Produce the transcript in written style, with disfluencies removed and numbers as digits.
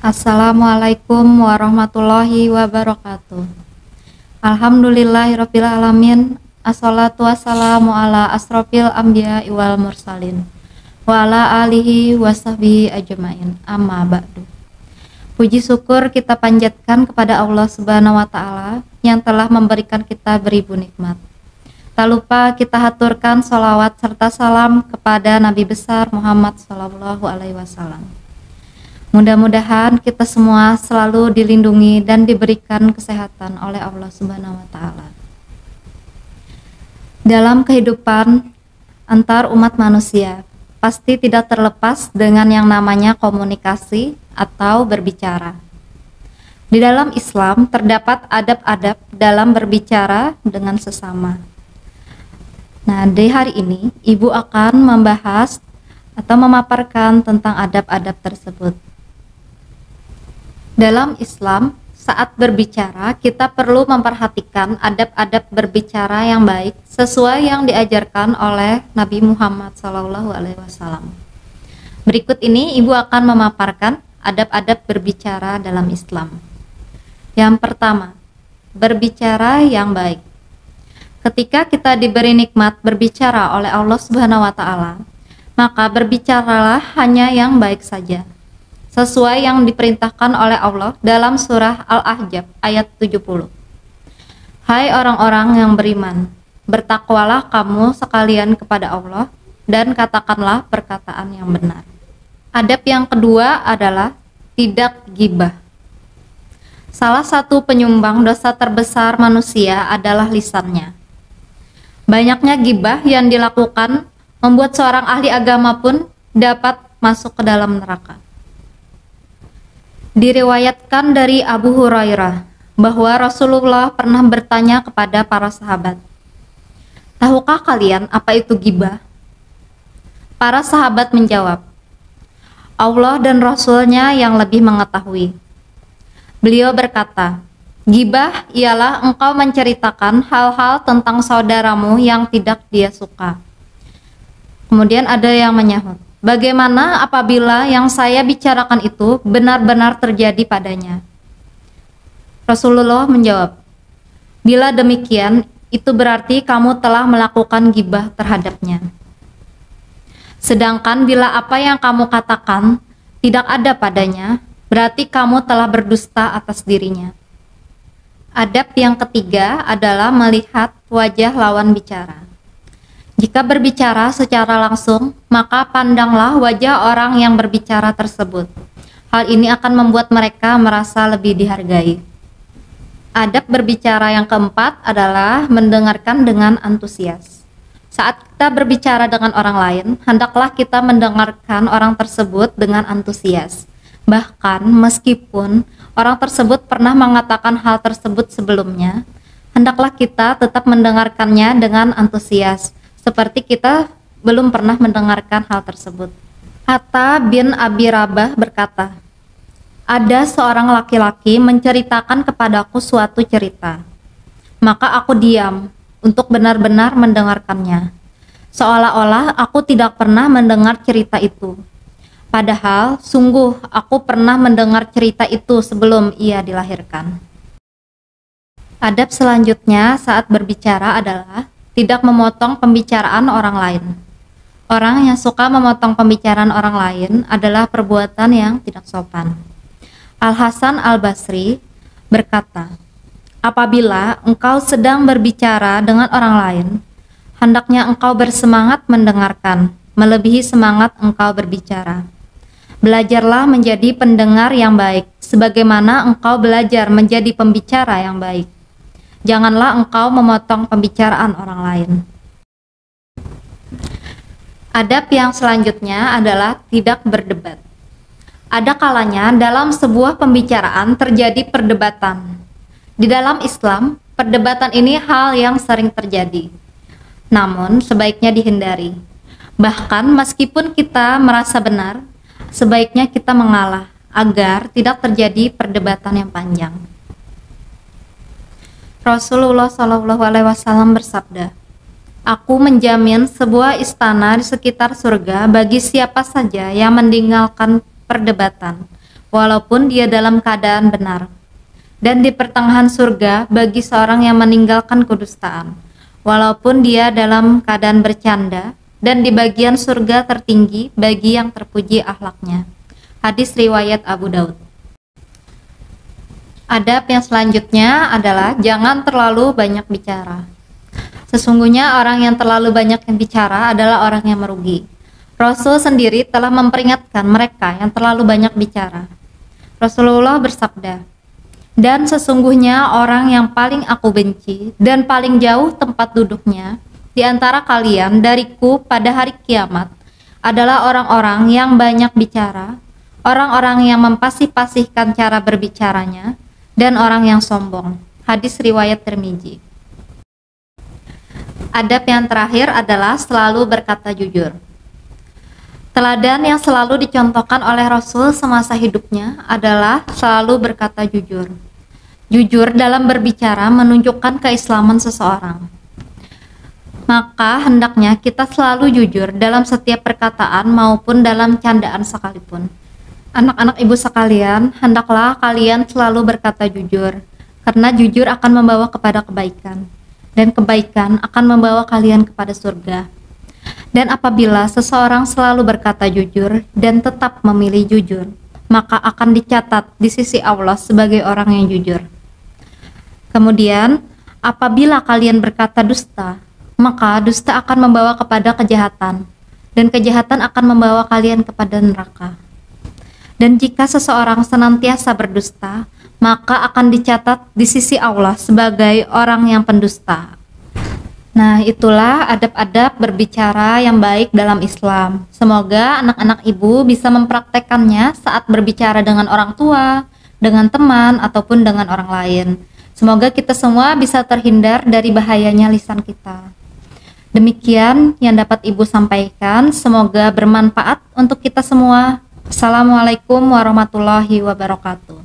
Assalamualaikum warahmatullahi wabarakatuh. Alhamdulillahirabbil alamin. Assalatu wassalamu ala asrofil anbiya'i wal mursalin wa ala alihi wasahbihi ajmain. Amma ba'du. Puji syukur kita panjatkan kepada Allah Subhanahu wa taala yang telah memberikan kita beribu nikmat. Tak lupa kita haturkan sholawat serta salam kepada Nabi besar Muhammad sallallahu alaihi wasallam. Mudah-mudahan kita semua selalu dilindungi dan diberikan kesehatan oleh Allah Subhanahu wa taala. Dalam kehidupan antar umat manusia, pasti tidak terlepas dengan yang namanya komunikasi atau berbicara. Di dalam Islam terdapat adab-adab dalam berbicara dengan sesama. Nah, di hari ini Ibu akan membahas atau memaparkan tentang adab-adab tersebut. Dalam Islam, saat berbicara, kita perlu memperhatikan adab-adab berbicara yang baik sesuai yang diajarkan oleh Nabi Muhammad SAW. Berikut ini Ibu akan memaparkan adab-adab berbicara dalam Islam. Yang pertama, berbicara yang baik. Ketika kita diberi nikmat berbicara oleh Allah Subhanahu wa taala, maka berbicaralah hanya yang baik saja, sesuai yang diperintahkan oleh Allah dalam surah Al-Ahzab ayat 70. Hai orang-orang yang beriman, bertakwalah kamu sekalian kepada Allah dan katakanlah perkataan yang benar. Adab yang kedua adalah tidak ghibah. Salah satu penyumbang dosa terbesar manusia adalah lisannya. Banyaknya ghibah yang dilakukan membuat seorang ahli agama pun dapat masuk ke dalam neraka. Diriwayatkan dari Abu Hurairah bahwa Rasulullah pernah bertanya kepada para sahabat, "Tahukah kalian apa itu ghibah?" Para sahabat menjawab, "Allah dan Rasul-Nya yang lebih mengetahui." Beliau berkata, "Ghibah ialah engkau menceritakan hal-hal tentang saudaramu yang tidak dia suka." Kemudian ada yang menyahut, "Bagaimana apabila yang saya bicarakan itu benar-benar terjadi padanya?" Rasulullah menjawab, "Bila demikian, itu berarti kamu telah melakukan ghibah terhadapnya. Sedangkan bila apa yang kamu katakan tidak ada padanya, berarti kamu telah berdusta atas dirinya." Adab yang ketiga adalah melihat wajah lawan bicara. Jika berbicara secara langsung, maka pandanglah wajah orang yang berbicara tersebut. Hal ini akan membuat mereka merasa lebih dihargai. Adab berbicara yang keempat adalah mendengarkan dengan antusias. Saat kita berbicara dengan orang lain, hendaklah kita mendengarkan orang tersebut dengan antusias. Bahkan meskipun orang tersebut pernah mengatakan hal tersebut sebelumnya, hendaklah kita tetap mendengarkannya dengan antusias, seperti kita belum pernah mendengarkan hal tersebut. Atta bin Abi Rabah berkata, "Ada seorang laki-laki menceritakan kepadaku suatu cerita. Maka aku diam untuk benar-benar mendengarkannya, seolah-olah aku tidak pernah mendengar cerita itu. Padahal sungguh aku pernah mendengar cerita itu sebelum ia dilahirkan." Adab selanjutnya saat berbicara adalah tidak memotong pembicaraan orang lain. Orang yang suka memotong pembicaraan orang lain adalah perbuatan yang tidak sopan. Al-Hasan Al-Basri berkata, "Apabila engkau sedang berbicara dengan orang lain, hendaknya engkau bersemangat mendengarkan, melebihi semangat engkau berbicara. Belajarlah menjadi pendengar yang baik, sebagaimana engkau belajar menjadi pembicara yang baik. Janganlah engkau memotong pembicaraan orang lain." Adab yang selanjutnya adalah tidak berdebat. Ada kalanya dalam sebuah pembicaraan terjadi perdebatan. Di dalam Islam, perdebatan ini hal yang sering terjadi, namun sebaiknya dihindari. Bahkan meskipun kita merasa benar, sebaiknya kita mengalah agar tidak terjadi perdebatan yang panjang. Rasulullah SAW bersabda, "Aku menjamin sebuah istana di sekitar surga bagi siapa saja yang meninggalkan perdebatan, walaupun dia dalam keadaan benar. Dan di pertengahan surga bagi seorang yang meninggalkan kedustaan, walaupun dia dalam keadaan bercanda, dan di bagian surga tertinggi bagi yang terpuji akhlaknya. Hadis riwayat Abu Daud. Adab yang selanjutnya adalah jangan terlalu banyak bicara. Sesungguhnya orang yang terlalu banyak yang bicara adalah orang yang merugi. Rasul sendiri telah memperingatkan mereka yang terlalu banyak bicara. Rasulullah bersabda, "Dan sesungguhnya orang yang paling aku benci dan paling jauh tempat duduknya di antara kalian dariku pada hari kiamat adalah orang-orang yang banyak bicara, orang-orang yang mempasih-pasihkan cara berbicaranya, dan orang yang sombong." Hadis riwayat Tirmizi. Adab yang terakhir adalah selalu berkata jujur. Teladan yang selalu dicontohkan oleh Rasul semasa hidupnya adalah selalu berkata jujur. Jujur dalam berbicara menunjukkan keislaman seseorang. Maka hendaknya kita selalu jujur dalam setiap perkataan maupun dalam candaan sekalipun. Anak-anak ibu sekalian, hendaklah kalian selalu berkata jujur, karena jujur akan membawa kepada kebaikan, dan kebaikan akan membawa kalian kepada surga. Dan apabila seseorang selalu berkata jujur dan tetap memilih jujur, maka akan dicatat di sisi Allah sebagai orang yang jujur. Kemudian, apabila kalian berkata dusta, maka dusta akan membawa kepada kejahatan, dan kejahatan akan membawa kalian kepada neraka. Dan jika seseorang senantiasa berdusta, maka akan dicatat di sisi Allah sebagai orang yang pendusta. Nah, itulah adab-adab berbicara yang baik dalam Islam. Semoga anak-anak ibu bisa mempraktekkannya saat berbicara dengan orang tua, dengan teman, ataupun dengan orang lain. Semoga kita semua bisa terhindar dari bahayanya lisan kita. Demikian yang dapat ibu sampaikan. Semoga bermanfaat untuk kita semua. Assalamualaikum warahmatullahi wabarakatuh.